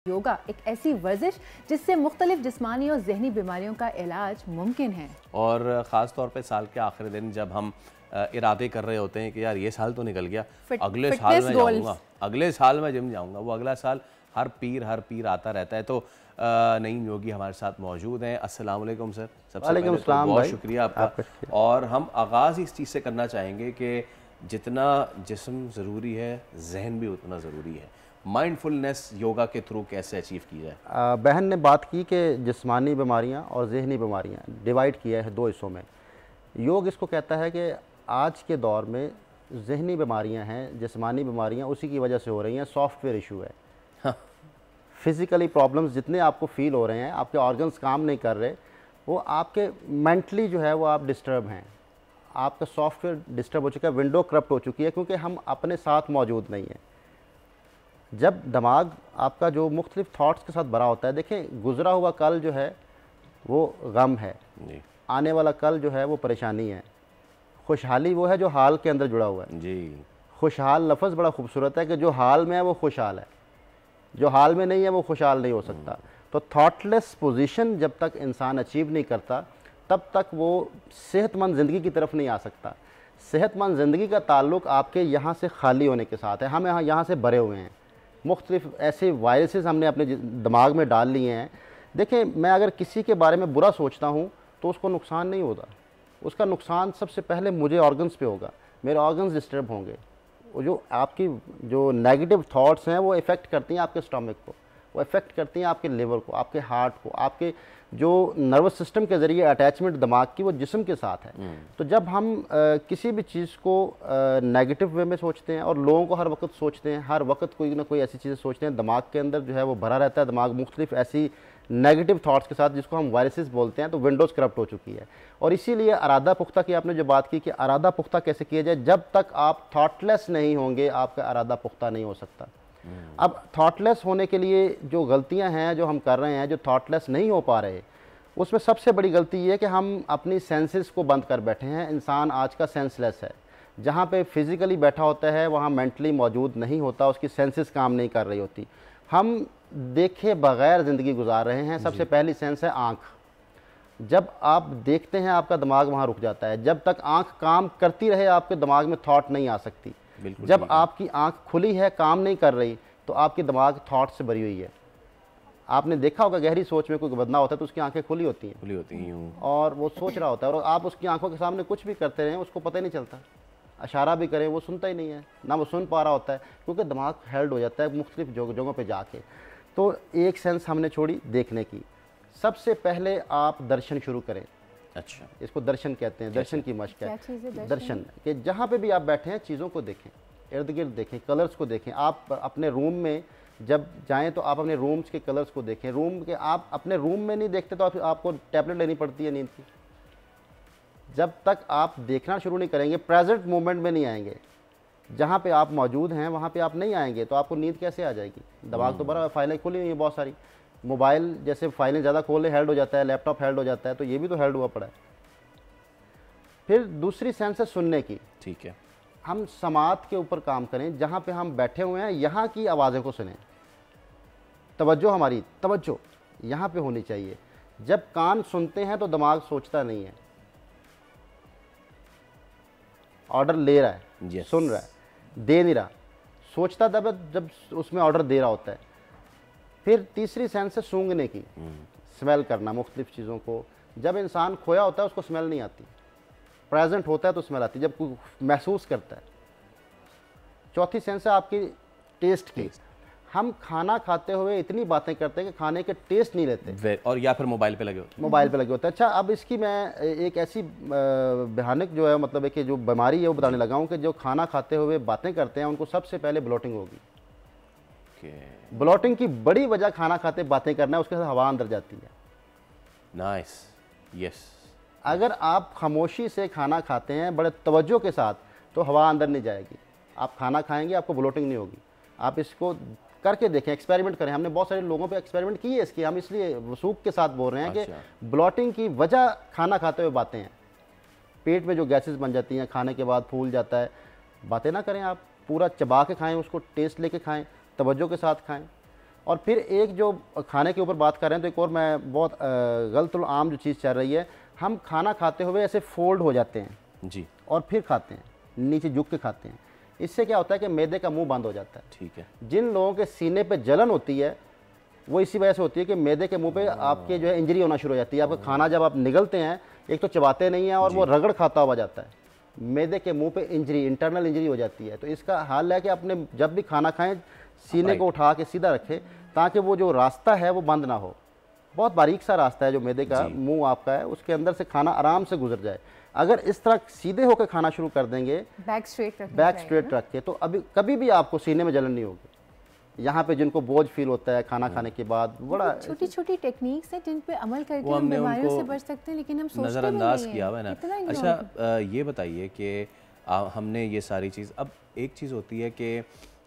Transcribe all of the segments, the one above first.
योगा एक ऐसी वर्जिश जिससे मुख्तलिफ जिस्मानी और जहनी बीमारियों का इलाज मुमकिन है। और ख़ास तौर पे साल के आखिरी दिन जब हम इरादे कर रहे होते हैं कि यार ये साल तो निकल गया, अगले साल में जाऊँगा, अगले साल में जिम जाऊँगा, वो अगला साल हर पीर आता रहता है। तो नईम योगी हमारे साथ मौजूद हैं। अस्सलाम वालेकुम सर। सबसे पहले तो बहुत शुक्रिया आपका। और हम आगाज़ इस चीज़ से करना चाहेंगे कि जितना जिस्म ज़रूरी है, जहन भी उतना ज़रूरी है। माइंडफुलनेस योगा के थ्रू कैसे अचीव की जाए? बहन ने बात की कि जिस्मानी बीमारियां और जहनी बीमारियां डिवाइड किया है दो हिस्सों में। योग इसको कहता है कि आज के दौर में जहनी बीमारियां हैं, जिस्मानी बीमारियां उसी की वजह से हो रही हैं, सॉफ्टवेयर इशू है। हाँ। फिज़िकली प्रॉब्लम्स जितने आपको फील हो रहे हैं, आपके ऑर्गन्स काम नहीं कर रहे, वो आपके मेंटली जो है वो आप डिस्टर्ब हैं, आपका सॉफ्टवेयर डिस्टर्ब हो चुका है, विंडो करप्ट हो चुकी है, क्योंकि हम अपने साथ मौजूद नहीं हैं। जब दिमाग आपका जो मुख्तलिफ थाट्स के साथ भरा होता है, देखें गुज़रा हुआ कल जो है वो गम है, आने वाला कल जो है वो परेशानी है, खुशहाली वो है जो हाल के अंदर जुड़ा हुआ है जी। खुशहाल लफ्ज़ बड़ा खूबसूरत है कि जो हाल में है वो खुशहाल है, जो हाल में नहीं है वो खुशहाल नहीं हो सकता। तो थाटलेस पोजीशन जब तक इंसान अचीव नहीं करता तब तक वो सेहतमंद ज़िंदगी की तरफ नहीं आ सकता। सेहतमंद ज़िंदगी का ताल्लुक़ आपके यहाँ से खाली होने के साथ है। हम यहाँ से भरे हुए हैं, मुख्तलिफ ऐसे वायरसेस हमने अपने दिमाग में डाल लिए हैं। देखें, मैं अगर किसी के बारे में बुरा सोचता हूँ तो उसको नुकसान नहीं होता, उसका नुकसान सबसे पहले मुझे ऑर्गन्स पे होगा, मेरे ऑर्गन्स डिस्टर्ब होंगे। वो जो आपकी जो नेगेटिव थॉट्स हैं वो इफ़ेक्ट करती हैं आपके स्टमक को, वो इफ़ेक्ट करती हैं आपके लिवर को, आपके हार्ट को, आपके जो नर्वस सिस्टम के ज़रिए अटैचमेंट दिमाग की वो जिस्म के साथ है। तो जब हम किसी भी चीज़ को नेगेटिव वे में सोचते हैं, और लोगों को हर वक्त सोचते हैं, हर वक्त कोई ना कोई ऐसी चीज़ें सोचते हैं, दिमाग के अंदर जो है वो भरा रहता है, दिमाग मुख्तलिफ ऐसी नेगेटिव थाट्स के साथ जिसको हम वायरसेस बोलते हैं, तो विंडोज़ करप्ट हो चुकी है। और इसीलिए अरादा पुख्ता की आपने जो बात की कि अरादा पुख्ता कैसे किया जाए, जब तक आप थाटलेस नहीं होंगे आपका अरादा पुख्ता नहीं हो सकता। अब थॉटलेस होने के लिए जो गलतियां हैं जो हम कर रहे हैं, जो थॉटलेस नहीं हो पा रहे, उसमें सबसे बड़ी गलती ये है कि हम अपनी सेंसेस को बंद कर बैठे हैं। इंसान आज का सेंसलेस है, जहाँ पे फिज़िकली बैठा होता है वहाँ मेंटली मौजूद नहीं होता, उसकी सेंसेस काम नहीं कर रही होती। हम देखे बग़ैर ज़िंदगी गुजार रहे हैं। सबसे पहली सेंस है आँख। जब आप देखते हैं आपका दिमाग वहाँ रुक जाता है। जब तक आँख काम करती रहे आपके दिमाग में थॉट नहीं आ सकती। जब आपकी आंख खुली है, काम नहीं कर रही, तो आपकी दिमाग थॉट से भरी हुई है। आपने देखा होगा गहरी सोच में कोई बदना होता है तो उसकी आंखें खुली होती हैं और वो सोच रहा होता है, और आप उसकी आंखों के सामने कुछ भी करते रहें उसको पता ही नहीं चलता, इशारा भी करें वो सुनता ही नहीं है, ना वो सुन पा रहा होता है, क्योंकि दिमाग हेल्ड हो जाता है मुख्तलिफ जगहों पर जाके। तो एक सेंस हमने छोड़ी देखने की। सबसे पहले आप दर्शन शुरू करें। अच्छा, इसको दर्शन कहते हैं, दर्शन की मश्क है। दर्शन कि जहाँ पे भी आप बैठे हैं चीज़ों को देखें, इर्द गिर्द देखें, कलर्स को देखें। आप अपने रूम में जब जाएं तो आप अपने रूम्स के कलर्स को देखें। रूम के आप अपने रूम में नहीं देखते तो आपको टैबलेट लेनी पड़ती है नींद की। जब तक आप देखना शुरू नहीं करेंगे, प्रेजेंट मोमेंट में नहीं आएंगे, जहाँ पे आप मौजूद हैं वहाँ पे आप नहीं आएंगे, तो आपको नींद कैसे आ जाएगी? दिमाग तो भरा, फाइलें खुली हुई हैं बहुत सारी। मोबाइल जैसे फाइलें ज़्यादा खोले हेल्ड हो जाता है, लैपटॉप हेल्ड हो जाता है, तो ये भी तो हेल्ड हुआ पड़ा है। फिर दूसरी सेंस है सुनने की। ठीक है, हम समात के ऊपर काम करें, जहाँ पे हम बैठे हुए हैं यहाँ की आवाज़ों को सुनें। तवज्जो, हमारी तवज्जो यहाँ पे होनी चाहिए। जब कान सुनते हैं तो दिमाग सोचता नहीं है, ऑर्डर ले रहा है, सुन रहा है, दे नहीं रहा। सोचता तब जब उसमें ऑर्डर दे रहा होता है। फिर तीसरी सेंस है सूंघने की, स्मेल करना मुख्तलिफ चीज़ों को। जब इंसान खोया होता है उसको स्मेल नहीं आती, प्रेजेंट होता है तो स्मेल आती है, जब कोई महसूस करता है। चौथी सेंस है आपकी टेस्ट की। हम खाना खाते हुए इतनी बातें करते हैं कि खाने के टेस्ट नहीं लेते, और या फिर मोबाइल पे लगे होते हैं। अच्छा, अब इसकी मैं एक ऐसी भयानक जो है मतलब है कि जो बीमारी है वो बताने लगा हूँ कि जो खाना खाते हुए बातें करते हैं उनको सबसे पहले ब्लोटिंग होगी। ब्लोटिंग की बड़ी वजह खाना खाते बातें करना है, उसके साथ हवा अंदर जाती है। Nice, yes. अगर आप खामोशी से खाना खाते हैं बड़े तवज्जो के साथ, तो हवा अंदर नहीं जाएगी। आप खाना खाएंगे, आपको ब्लोटिंग नहीं होगी। आप इसको करके देखें, एक्सपेरिमेंट करें। हमने बहुत सारे लोगों पे एक्सपेरिमेंट किए इसकी, हम इसलिए वसूख के साथ बोल रहे हैं कि ब्लोटिंग की वजह खाना खाते हुए बातें हैं। पेट में जो गैसेस बन जाती हैं, खाने के बाद फूल जाता है। बातें ना करें, आप पूरा चबा के खाएं, उसको टेस्ट लेके खाएं, तवज्जो के साथ खाएं। और फिर एक जो खाने के ऊपर बात कर रहे हैं, तो एक और मैं बहुत गलत और आम जो चीज़ चल रही है, हम खाना खाते हुए ऐसे फोल्ड हो जाते हैं जी, और फिर खाते हैं, नीचे झुक के खाते हैं। इससे क्या होता है कि मैदे का मुंह बंद हो जाता है। ठीक है। जिन लोगों के सीने पे जलन होती है वो इसी वजह से होती है कि मैदे के मुंह पे आपके जो है इंजरी होना शुरू हो जाती है। आपका खाना जब आप निगलते हैं, एक तो चबाते नहीं हैं और वो रगड़ खाता हुआ जाता है, मैदे के मुंह पे इंजरी, इंटरनल इंजरी हो जाती है। तो इसका हाल है कि अपने जब भी खाना खाएं, सीने को उठा के सीधा रखें, ताकि वो जो रास्ता है वो बंद ना हो। बहुत बारीक सा रास्ता है जो मैदे का मुंह आपका है, उसके अंदर से खाना आराम से गुजर जाए। अगर इस तरह सीधे होकर खाना शुरू कर देंगे, बैक स्ट्रेट रख के, तो अभी कभी भी आपको सीने में जलन नहीं होगी। यहाँ पे जिनको बोझ फील होता है खाना खाने के बाद, बड़ा छोटी छोटी टेक्निक्स हैं जिन पे अमल करके हम बीमारियों से बच सकते हैं, लेकिन हम सोचते नज़रअंदाज किया हुआ है ना। अच्छा, ये बताइए कि हमने ये सारी चीज़, अब एक चीज़ होती है कि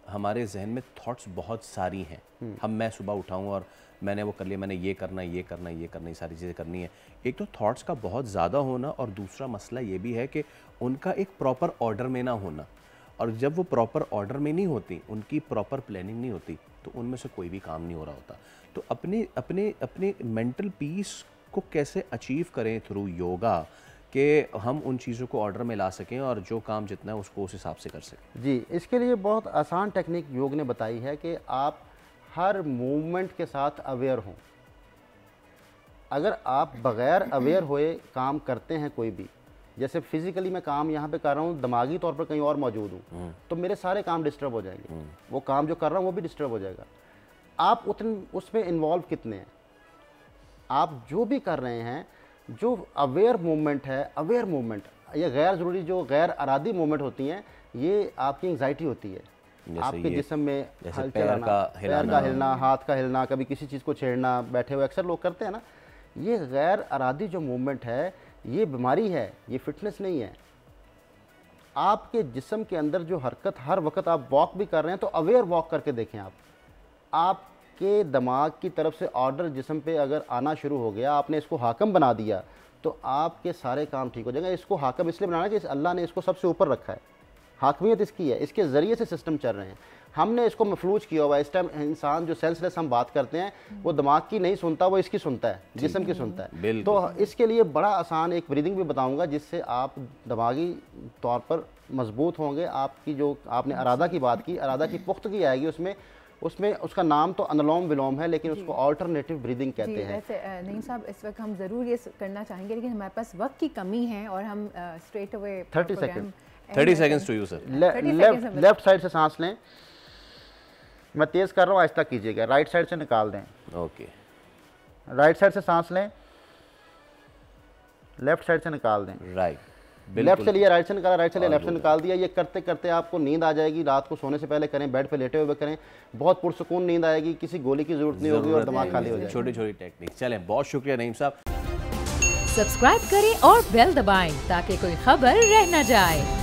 हमारे जहन में थॉट्स बहुत सारी हैं। मैं सुबह उठाऊँ और मैंने वो कर लिया, मैंने ये करना, ये करना, ये करना, ये सारी चीज़ें करनी है। एक तो थॉट्स का बहुत ज़्यादा होना, और दूसरा मसला ये भी है कि उनका एक प्रॉपर ऑर्डर में ना होना। और जब वो प्रॉपर ऑर्डर में नहीं होती, उनकी प्रॉपर प्लानिंग नहीं होती, तो उनमें से कोई भी काम नहीं हो रहा होता। तो अपने अपने अपने मेंटल पीस को कैसे अचीव करें थ्रू योगा, कि हम उन चीज़ों को ऑर्डर में ला सकें और जो काम जितना है उसको उस हिसाब से कर सकें। जी, इसके लिए बहुत आसान टेक्निक योग ने बताई है कि आप हर मूवमेंट के साथ अवेयर हों। अगर आप बग़ैर अवेयर हुए काम करते हैं कोई भी, जैसे फिज़िकली मैं काम यहाँ पे कर रहा हूँ, दिमागी तौर पर कहीं और मौजूद हूँ, तो मेरे सारे काम डिस्टर्ब हो जाएंगे। वो काम जो कर रहा हूँ वो भी डिस्टर्ब हो जाएगा। आप उसमें इन्वॉल्व कितने हैं, आप जो भी कर रहे हैं, जो अवेयर मूवमेंट है, अवेयर मूवमेंट, ये गैर ज़रूरी जो गैर अरादी मूवमेंट होती हैं, ये आपकी एंग्जाइटी होती है। आपके जिस्म में हलचल आना, पैर का हिलना, हाथ का हिलना, कभी किसी चीज़ को छेड़ना, बैठे हुए अक्सर लोग करते हैं ना, ये गैर अरादी जो मूवमेंट है, ये बीमारी है, ये फिटनेस नहीं है। आपके जिस्म के अंदर जो हरकत, हर वक्त आप वॉक भी कर रहे हैं, तो अवेयर वॉक करके देखें। आपके दिमाग की तरफ से ऑर्डर जिस्म पे अगर आना शुरू हो गया, आपने इसको हाकम बना दिया, तो आपके सारे काम ठीक हो जाएंगे। इसको हाकम इसलिए बनाना कि अल्लाह ने इसको सबसे ऊपर रखा है, हाकमियत इसकी है, इसके ज़रिए से सिस्टम चल रहे हैं। हमने इसको मफलूज किया हुआ है। इस टाइम इंसान जो सेंसलेस हम बात करते हैं, वो दिमाग की नहीं सुनता, वो इसकी सुनता है, जिस्म की सुनता है। तो इसके लिए बड़ा आसान एक ब्रीदिंग भी बताऊंगा, जिससे आप दिमागी तौर पर मजबूत होंगे। आपकी जो आपने अरादा की बात की, अरादा की पुख्तगी आएगी उसमें उसका नाम तो अनुलोम विलोम है, लेकिन उसको अल्टरनेटिव ब्रीदिंग कहते हैं। वैसे नईम साहब, इस वक्त हम ज़रूर ये करना चाहेंगे, लेकिन हमारे पास वक्त की कमी है और हम straight away 30 seconds to you sir. Left side से सांस लें, मैं तेज कर रहा हूँ, आहिस्ता कीजिएगा। राइट साइड से निकाल दें। ओके, राइट साइड से सांस लें, लेफ्ट साइड से निकाल दें। राइट, लेफ्ट से लिया, राइट से निकाला, राइट से लिया, लेफ्ट से निकाल दिया। ये करते करते आपको नींद आ जाएगी। रात को सोने से पहले करें, बेड पे लेटे हुए करें, बहुत पुरसुकून नींद आएगी, किसी गोली की जरूरत नहीं होगी और दिमाग खाली हो जाएगा। छोटी छोटी टेक्निक। चलें, बहुत शुक्रिया नईम साहब। सब्सक्राइब करें और बेल दबाएं ताकि कोई खबर रह न जाए।